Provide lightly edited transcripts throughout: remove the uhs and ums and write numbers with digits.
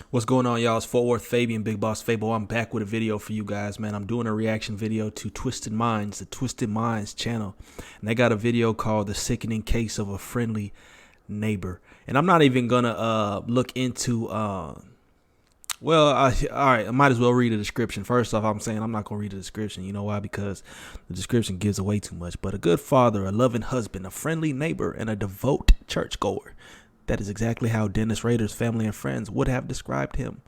What's going on, y'all? It's FortWorthFabian, BigBossFabo. I'm back with a video for you guys, man. I'm doing a reaction video to Twisted Minds, the Twisted Minds channel. And they got a video called The Sickening Case of a Friendly Neighbor. And I'm not even going to look into, all right, I might as well read the description. First off, I'm saying I'm not going to read the description. You know why? Because the description gives away too much. But a good father, a loving husband, a friendly neighbor, and a devout churchgoer. That is exactly how Dennis Rader's family and friends would have described him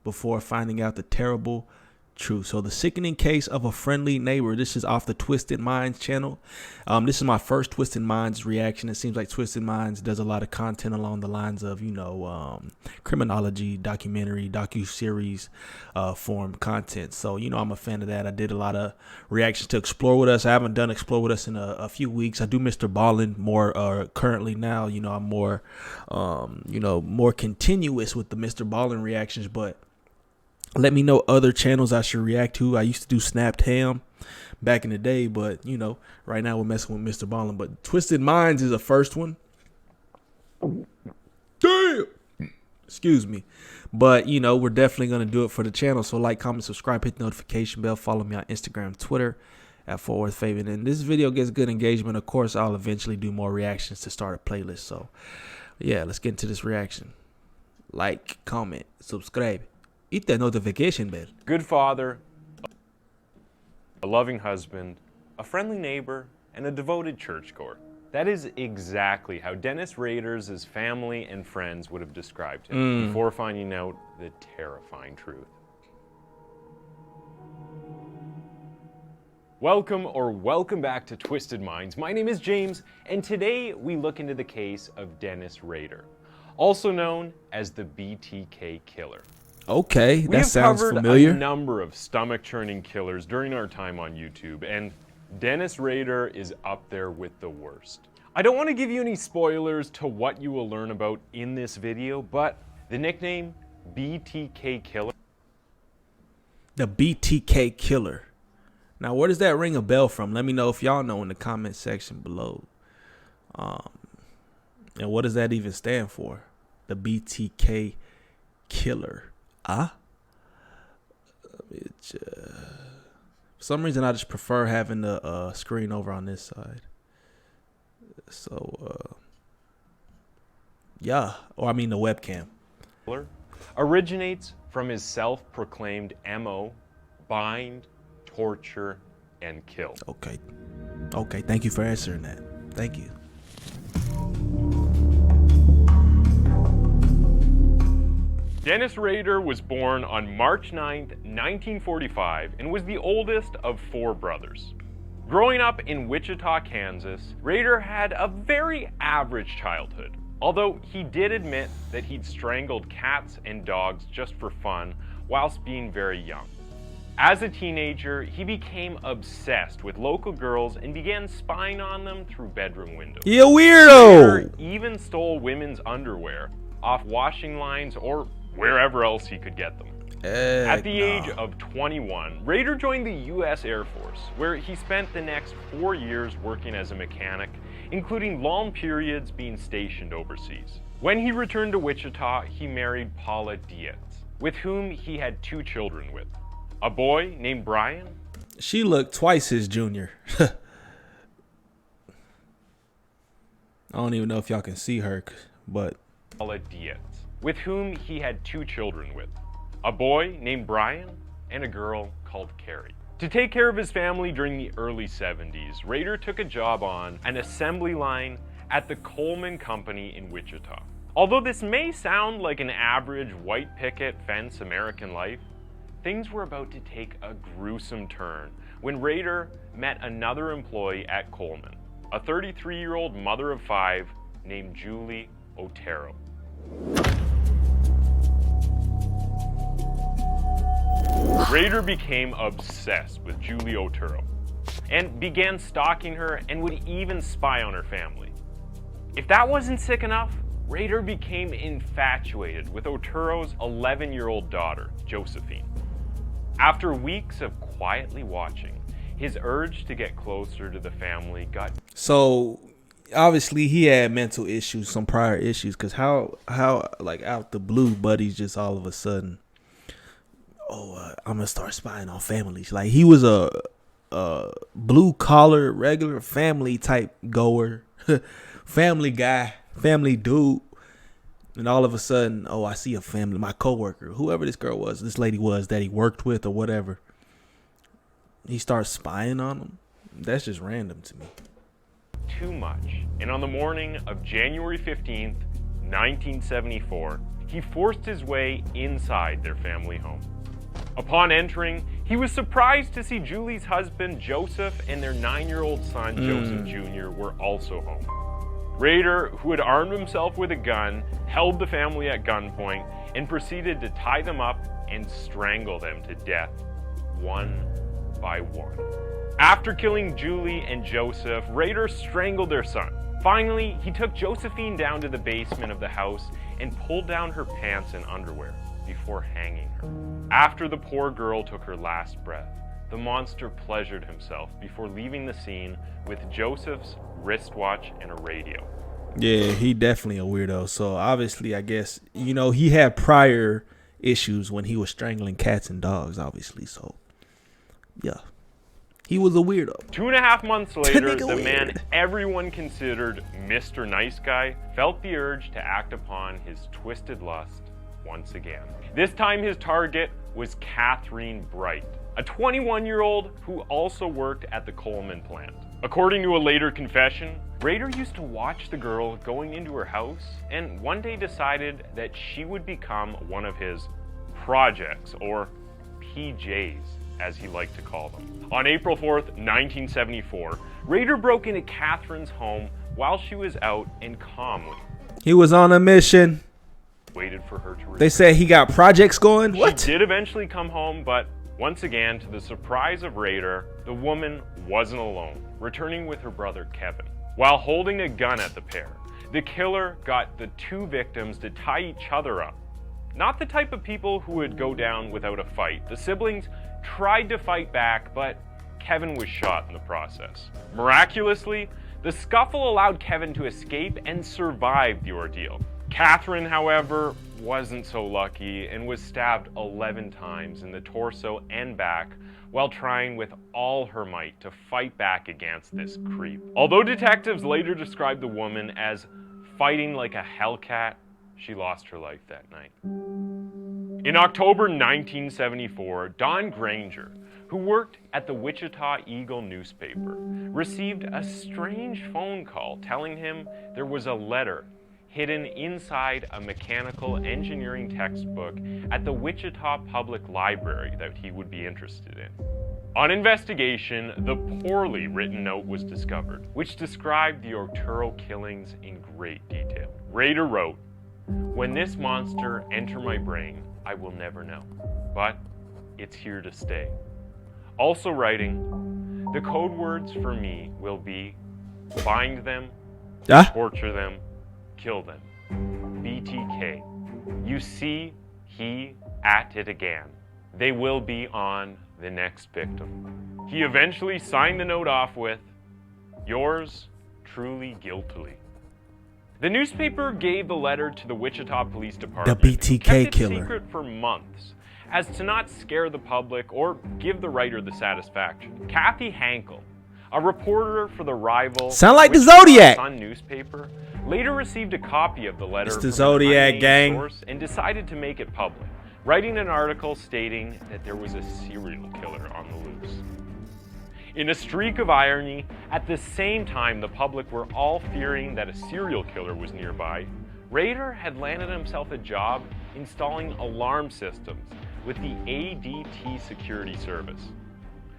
before finding out the terrible truth. So the sickening case of a friendly neighbor. This is off the Twisted Minds channel. This is my first Twisted Minds reaction. It seems like Twisted Minds does a lot of content along the lines of, criminology, documentary, docu-series form content. So, I'm a fan of that. I did a lot of reactions to Explore With Us. I haven't done Explore With Us in a few weeks. I do Mr. Ballin more currently now. I'm more, more continuous with the Mr. Ballin reactions, but let me know other channels I should react to. I used to do Snapped Ham back in the day, but, right now we're messing with Mr. Ballin. But Twisted Minds is the first one. Damn! Excuse me. But, we're definitely going to do it for the channel. So like, comment, subscribe, hit the notification bell. Follow me on Instagram, Twitter, at FortWorthFabian. And this video gets good engagement. Of course, I'll eventually do more reactions to start a playlist. So, yeah, let's get into this reaction. Like, comment, subscribe. Hit that notification bell. Good father, a loving husband, a friendly neighbor, and a devoted churchgoer. That is exactly how Dennis Rader's family and friends would have described him before finding out the terrifying truth. Welcome back to Twisted Minds. My name is James, and today we look into the case of Dennis Rader, also known as the BTK Killer. Okay, that sounds familiar. We have covered a number of stomach-churning killers during our time on YouTube, and Dennis Rader is up there with the worst. I don't want to give you any spoilers to what you will learn about in this video, but the nickname BTK Killer. The BTK Killer. Now, where does that ring a bell from? Let me know if y'all know in the comment section below. And what does that even stand for? The BTK Killer. For some reason, I just prefer having the screen over on this side. So, yeah. Or I mean the webcam. Originates from his self-proclaimed MO, bind, torture, and kill. Okay. Okay, thank you for answering that. Thank you. Dennis Rader was born on March 9th, 1945, and was the oldest of 4 brothers. Growing up in Wichita, Kansas, Rader had a very average childhood, although he did admit that he'd strangled cats and dogs just for fun whilst being very young. As a teenager, he became obsessed with local girls and began spying on them through bedroom windows. You weirdo! Rader even stole women's underwear off washing lines or wherever else he could get them. At the age of 21, Rader joined the U.S. Air Force, where he spent the next 4 years working as a mechanic, including long periods being stationed overseas. When he returned to Wichita, he married Paula Dietz, with whom he had 2 children with. A boy named Brian. She looked twice his junior. I don't even know if y'all can see her, but Paula Dietz, with whom he had 2 children with. A boy named Brian and a girl called Carrie. To take care of his family during the early 70s, Rader took a job on an assembly line at the Coleman Company in Wichita. Although this may sound like an average white picket fence American life, things were about to take a gruesome turn when Rader met another employee at Coleman, a 33-year-old mother of 5 named Julie Otero. Rader became obsessed with Julie Otero and began stalking her and would even spy on her family. If that wasn't sick enough, Rader became infatuated with Otero's 11-year-old daughter, Josephine. After weeks of quietly watching, his urge to get closer to the family got... So obviously he had mental issues, some prior issues, because how like out the blue, buddy's just all of a sudden, I'm gonna start spying on families. Like he was a blue collar, regular family type goer, family guy, family dude, and all of a sudden, I see a family, my coworker, whoever this girl was, this lady was that he worked with or whatever. He starts spying on them. That's just random to me. Too much. And on the morning of January 15th, 1974, he forced his way inside their family home. Upon entering, he was surprised to see Julie's husband, Joseph, and their 9-year-old son, Joseph Jr., were also home. Rader, who had armed himself with a gun, held the family at gunpoint and proceeded to tie them up and strangle them to death, one by one. After killing Julie and Joseph, Rader strangled their son. Finally, he took Josephine down to the basement of the house and pulled down her pants and underwear before hanging her. After the poor girl took her last breath, the monster pleasured himself before leaving the scene with Joseph's wristwatch and a radio. Yeah, he definitely a weirdo. So obviously, I guess, he had prior issues when he was strangling cats and dogs, obviously. So, yeah. He was a weirdo. 2.5 months later, the man everyone considered Mr. Nice Guy felt the urge to act upon his twisted lust once again. This time his target was Kathryn Bright, a 21-year-old who also worked at the Coleman plant. According to a later confession, Rader used to watch the girl going into her house and one day decided that she would become one of his projects, or PJs, as he liked to call them. On April 4th, 1974, Rader broke into Kathryn's home while she was out and calmly. He was on a mission. Waited for her to return. They said he got projects going? What? She did eventually come home, but once again, to the surprise of Rader, the woman wasn't alone, returning with her brother Kevin. While holding a gun at the pair, the killer got the two victims to tie each other up. Not the type of people who would go down without a fight. The siblings tried to fight back, but Kevin was shot in the process. Miraculously, the scuffle allowed Kevin to escape and survive the ordeal. Kathryn, however, wasn't so lucky and was stabbed 11 times in the torso and back while trying with all her might to fight back against this creep. Although detectives later described the woman as fighting like a hellcat, she lost her life that night. In October 1974, Don Granger, who worked at the Wichita Eagle newspaper, received a strange phone call telling him there was a letter hidden inside a mechanical engineering textbook at the Wichita Public Library that he would be interested in. On investigation, the poorly written note was discovered, which described the Otero killings in great detail. Rader wrote, "When this monster enter my brain, I will never know, but it's here to stay." Also writing, "The code words for me will be find them, torture them, kill them. BTK. You see, he at it again. They will be on the next victim." He eventually signed the note off with, "Yours truly guiltily." The newspaper gave the letter to the Wichita Police Department. The BTK kept it killer. secret for months, as to not scare the public or give the writer the satisfaction. Kathy Hankel, a reporter for the rival Sound like the Wichita Zodiac Sun newspaper, later received a copy of the letter It's the from Zodiac an unnamed gang. source and decided to make it public, writing an article stating that there was a serial killer on the loose. In a streak of irony, at the same time the public were all fearing that a serial killer was nearby, Rader had landed himself a job installing alarm systems with the ADT security service.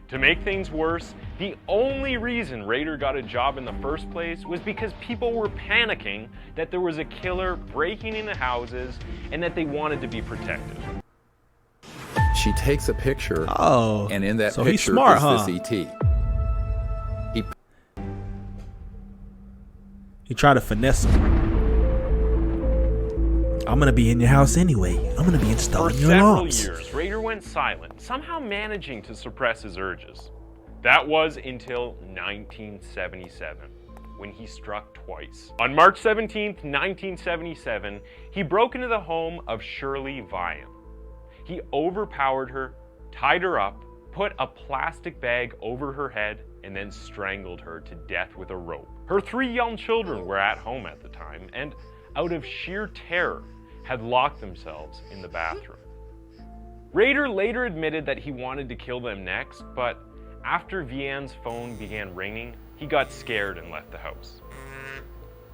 To make things worse, the only reason Rader got a job in the first place was because people were panicking that there was a killer breaking into houses and that they wanted to be protected. She takes a picture, and in that so picture he's smart, is this ET. He tried to finesse him. I'm gonna be in your house anyway. I'm gonna be installing your alarms. For several years, Rader went silent, somehow managing to suppress his urges. That was until 1977, when he struck twice. On March 17, 1977, he broke into the home of Shirley Vian. He overpowered her, tied her up, put a plastic bag over her head, and then strangled her to death with a rope. Her 3 young children were at home at the time, and out of sheer terror, had locked themselves in the bathroom. Rader later admitted that he wanted to kill them next, but after Vian's phone began ringing, he got scared and left the house.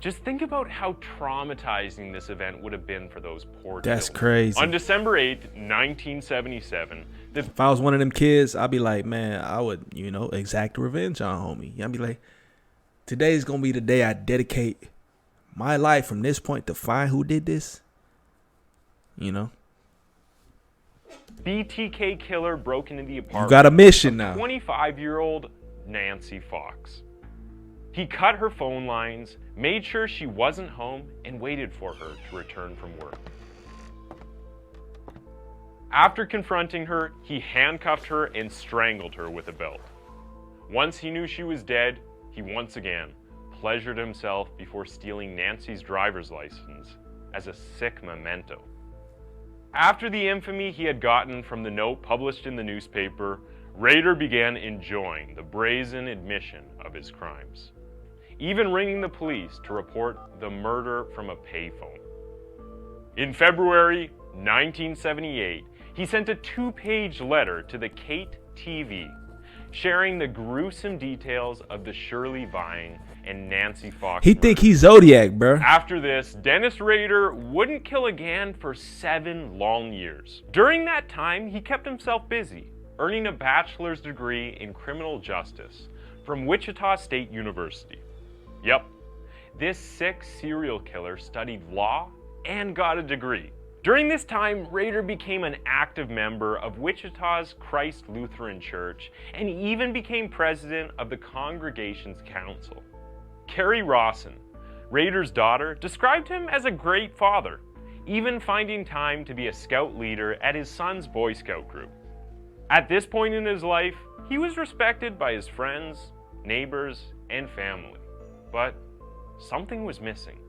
Just think about how traumatizing this event would have been for those poor children. That's crazy. On December 8th, 1977, if I was one of them kids, I'd be like, man, I would, exact revenge on homie. I'd be like, today's going to be the day I dedicate my life from this point to find who did this. BTK killer broke into the apartment. You got a mission now. 25-year-old Nancy Fox. He cut her phone lines, made sure she wasn't home, and waited for her to return from work. After confronting her, he handcuffed her and strangled her with a belt. Once he knew she was dead, he once again pleasured himself before stealing Nancy's driver's license as a sick memento. After the infamy he had gotten from the note published in the newspaper, Rader began enjoying the brazen admission of his crimes, even ringing the police to report the murder from a payphone. In February 1978, he sent a 2-page letter to the Kate TV, sharing the gruesome details of the Shirley Vian and Nancy Fox He murder. think he's Zodiac, bro. After this, Dennis Rader wouldn't kill again for 7 long years. During that time, he kept himself busy, earning a bachelor's degree in criminal justice from Wichita State University. Yep, this sick serial killer studied law and got a degree. During this time, Rader became an active member of Wichita's Christ Lutheran Church and even became president of the congregation's council. Carrie Rawson, Rader's daughter, described him as a great father, even finding time to be a scout leader at his son's Boy Scout group. At this point in his life, he was respected by his friends, neighbors, and family. But something was missing,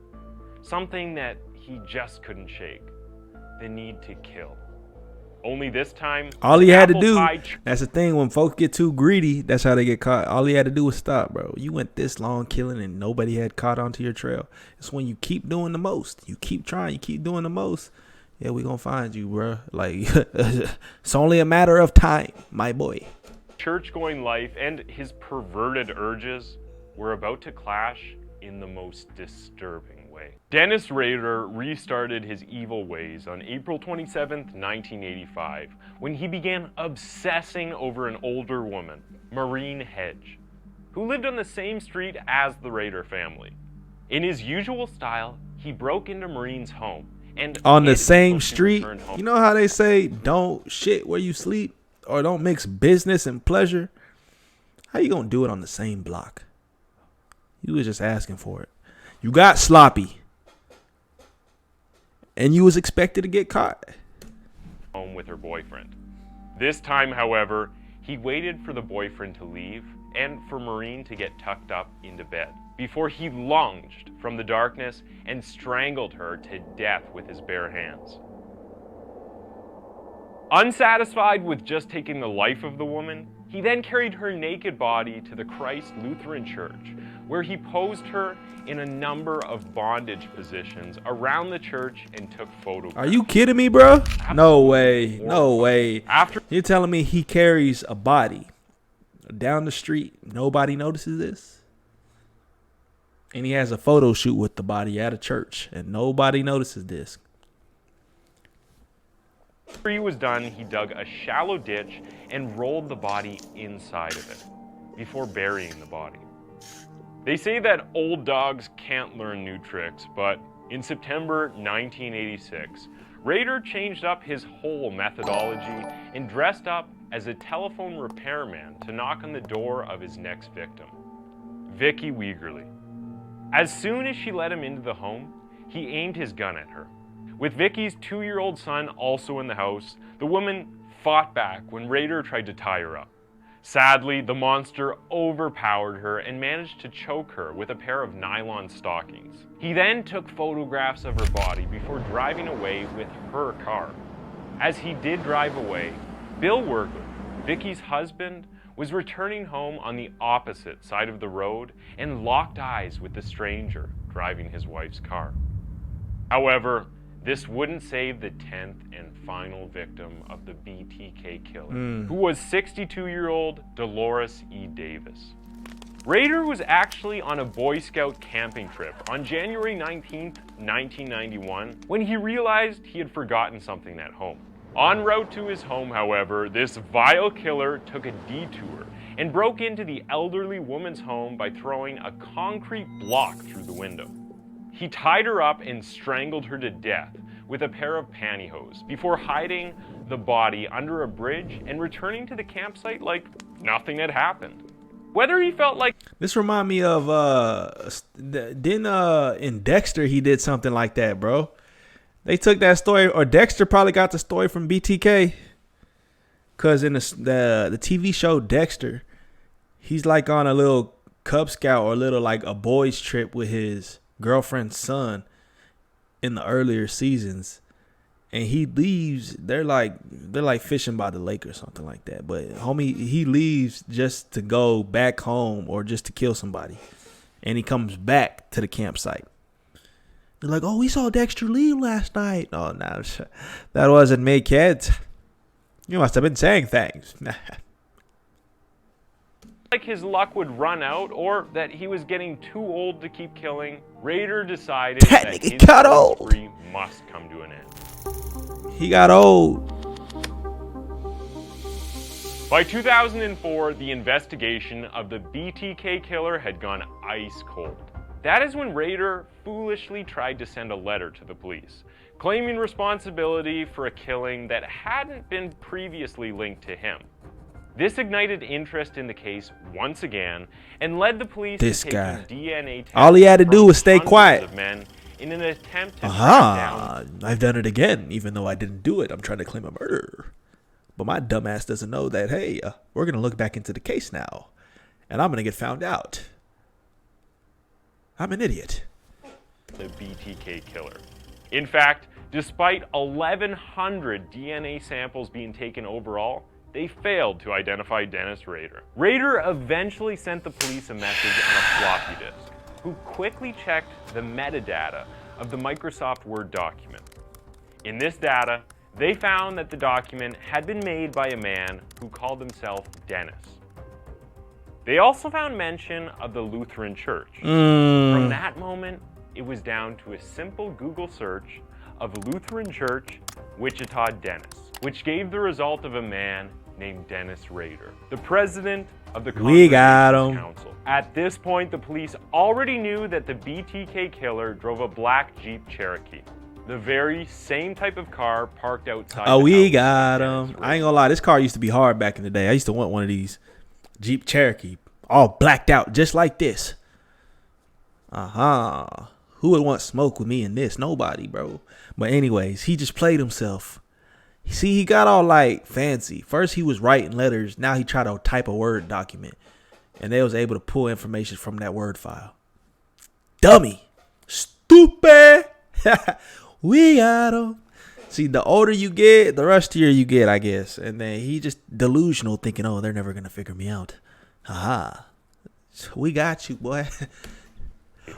something that he just couldn't shake. The need to kill. Only this time, all he had to do, that's the thing, when folks get too greedy, that's how they get caught. All he had to do was stop, bro. You went this long killing and nobody had caught onto your trail. It's when you keep doing the most. You keep trying, you keep doing the most. Yeah, we gonna find you, bro. Like, it's only a matter of time, my boy. Church-going life and his perverted urges were about to clash in the most disturbing way. Dennis Rader restarted his evil ways on April 27, 1985, when he began obsessing over an older woman, Maureen Hedge, who lived on the same street as the Rader family. In his usual style, he broke into Maureen's home and on the same street. You know how they say, don't shit where you sleep, or don't mix business and pleasure? How you gonna do it on the same block? You was just asking for it. You got sloppy, and you was expected to get caught. Home with her boyfriend. This time, however, he waited for the boyfriend to leave and for Maureen to get tucked up into bed before he lunged from the darkness and strangled her to death with his bare hands. Unsatisfied with just taking the life of the woman, he then carried her naked body to the Christ Lutheran Church, where he posed her in a number of bondage positions around the church and took photographs. Are you kidding me, bro? No way. No way. You're telling me he carries a body down the street, nobody notices this? And he has a photo shoot with the body at a church, and nobody notices this? After he was done, he dug a shallow ditch and rolled the body inside of it before burying the body. They say that old dogs can't learn new tricks, but in September 1986, Rader changed up his whole methodology and dressed up as a telephone repairman to knock on the door of his next victim, Vicki Wegerle. As soon as she let him into the home, he aimed his gun at her. With Vicky's 2-year-old son also in the house, the woman fought back when Rader tried to tie her up. Sadly, the monster overpowered her and managed to choke her with a pair of nylon stockings. He then took photographs of her body before driving away with her car. As he did drive away, Bill Wergler, Vicky's husband, was returning home on the opposite side of the road and locked eyes with the stranger driving his wife's car. However, this wouldn't save the 10th and final victim of the BTK killer, who was 62-year-old Dolores E. Davis. Rader was actually on a Boy Scout camping trip on January 19, 1991, when he realized he had forgotten something at home. En route to his home, however, this vile killer took a detour and broke into the elderly woman's home by throwing a concrete block through the window. He tied her up and strangled her to death with a pair of pantyhose before hiding the body under a bridge and returning to the campsite like nothing had happened. Whether he felt like... This remind me of, in Dexter he did something like that, bro. They took that story, or Dexter probably got the story from BTK. Because in the TV show Dexter, he's like on a little Cub Scout or a boys trip with his girlfriend's son in the earlier seasons, and he leaves. They're like fishing by the lake or something like that, but homie, he leaves just to go back home or just to kill somebody, and he comes back to the campsite. They're like, oh, we saw Dexter leave last night. Oh, no, that wasn't me, kids. You must have been saying things. like his luck would run out or that he was getting too old to keep killing, Rader decided that his spree must come to an end. He got old. By 2004, the investigation of the BTK killer had gone ice cold. That is when Rader foolishly tried to send a letter to the police, claiming responsibility for a killing that hadn't been previously linked to him. This ignited interest in the case once again and led the police to take DNA tests. All he had to do was stay quiet. Of men in an attempt to track down. I've done it again, even though I didn't do it. I'm trying to claim a murder. But my dumbass doesn't know that, hey, we're going to look back into the case now, and I'm going to get found out. I'm an idiot. The BTK killer. In fact, despite 1,100 DNA samples being taken overall, they failed to identify Dennis Rader. Rader eventually sent the police a message on a floppy disk, who quickly checked the metadata of the Microsoft Word document. In this data, they found that the document had been made by a man who called himself Dennis. They also found mention of the Lutheran Church. From that moment, it was down to a simple Google search of Lutheran Church, Wichita Dennis, which gave the result of a man named Dennis Rader, the president of the Congregations Council. At this point, the police already knew that the BTK killer drove a black Jeep Cherokee, the very same type of car parked outside the house. We got him. I ain't gonna lie, this car used to be hard back in the day. I used to want one of these. Jeep Cherokee, all blacked out, just like this. Who would want smoke with me in this? Nobody, bro. But anyways, he just played himself. See, he got all like fancy. First he was writing letters. Now he tried to type a Word document. And they was able to pull information from that Word file. Dummy. Stupid. We got him. See, the older you get, the rustier you get, I guess. And then he just delusional, thinking, oh, they're never going to figure me out. We got you, boy.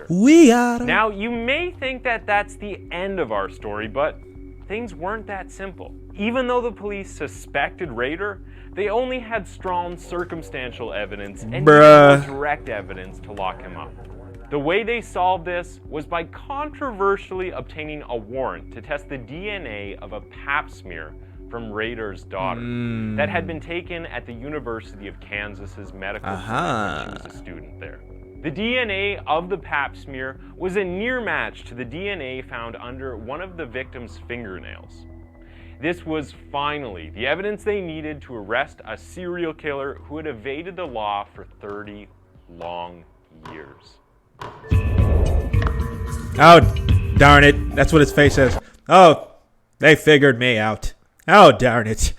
We got him. Now, you may think that that's the end of our story, but things weren't that simple. Even though the police suspected Rader, they only had strong circumstantial evidence and no direct evidence to lock him up. The way they solved this was by controversially obtaining a warrant to test the DNA of a pap smear from Rader's daughter that had been taken at the University of Kansas's medical school when she was a student there. The DNA of the pap smear was a near match to the DNA found under one of the victim's fingernails. This was finally the evidence they needed to arrest a serial killer who had evaded the law for 30 long years. Oh, darn it. That's what his face says. Oh, they figured me out. Oh, darn it.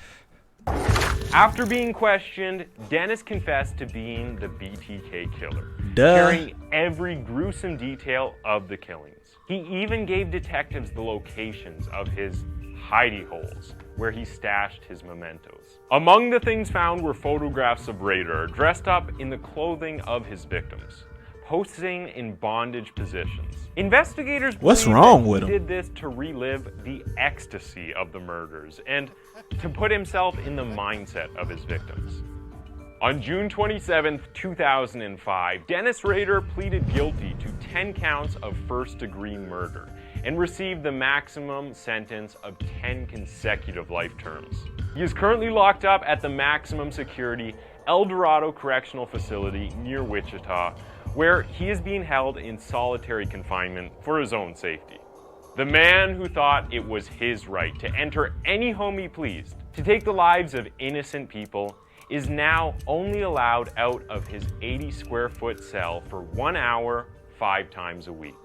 After being questioned, Dennis confessed to being the BTK killer, Duh. sharing every gruesome detail of the killings. He even gave detectives the locations of his hidey holes where he stashed his mementos. Among the things found were photographs of Raider dressed up in the clothing of his victims, posing in bondage positions. Investigators What's believe wrong that with he him? did this to relive the ecstasy of the murders and to put himself in the mindset of his victims. On June 27, 2005, Dennis Rader pleaded guilty to 10 counts of first-degree murder and received the maximum sentence of 10 consecutive life terms. He is currently locked up at the maximum security El Dorado Correctional Facility near Wichita, where he is being held in solitary confinement for his own safety. The man who thought it was his right to enter any home he pleased, to take the lives of innocent people, is now only allowed out of his 80-square-foot cell for 1 hour, 5 times a week.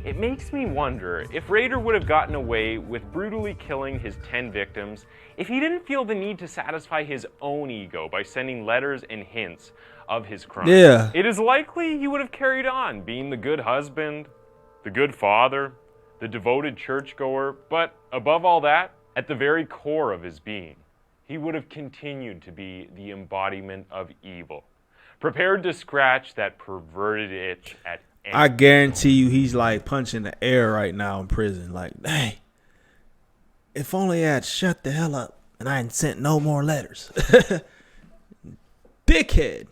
It makes me wonder if Rader would have gotten away with brutally killing his 10 victims if he didn't feel the need to satisfy his own ego by sending letters and hints of his crimes. Yeah. It is likely he would have carried on being the good husband, the good father, the devoted churchgoer, but above all that, at the very core of his being, he would have continued to be the embodiment of evil, prepared to scratch that perverted itch at any I guarantee you he's like punching the air right now in prison. Like, hey, if only I'd shut the hell up and I hadn't sent no more letters. Dickhead.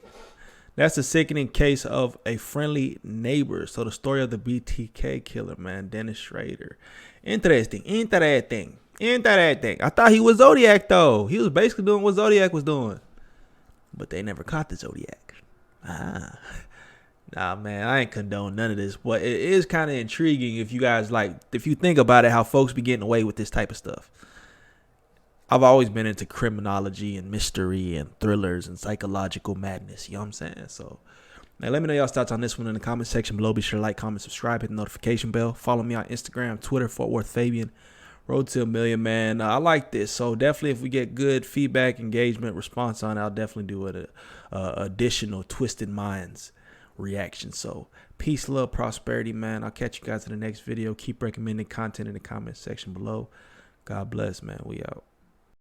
That's a sickening case of a friendly neighbor. So the story of the BTK killer, man, Dennis Schrader. Interesting. I thought he was Zodiac, though. He was basically doing what Zodiac was doing. But they never caught the Zodiac. Nah, man, I ain't condone none of this. But it is kind of intriguing if you guys if you think about it, how folks be getting away with this type of stuff. I've always been into criminology and mystery and thrillers and psychological madness. You know what I'm saying? So, now let me know y'all's thoughts on this one in the comment section below. Be sure to like, comment, subscribe, hit the notification bell. Follow me on Instagram, Twitter, FortWorthFabian. Road to 1 million, man. I like this. So definitely if we get good feedback, engagement, response on it, I'll definitely do an additional Twisted Minds reaction. So peace, love, prosperity, man. I'll catch you guys in the next video. Keep recommending content in the comment section below. God bless, man. We out.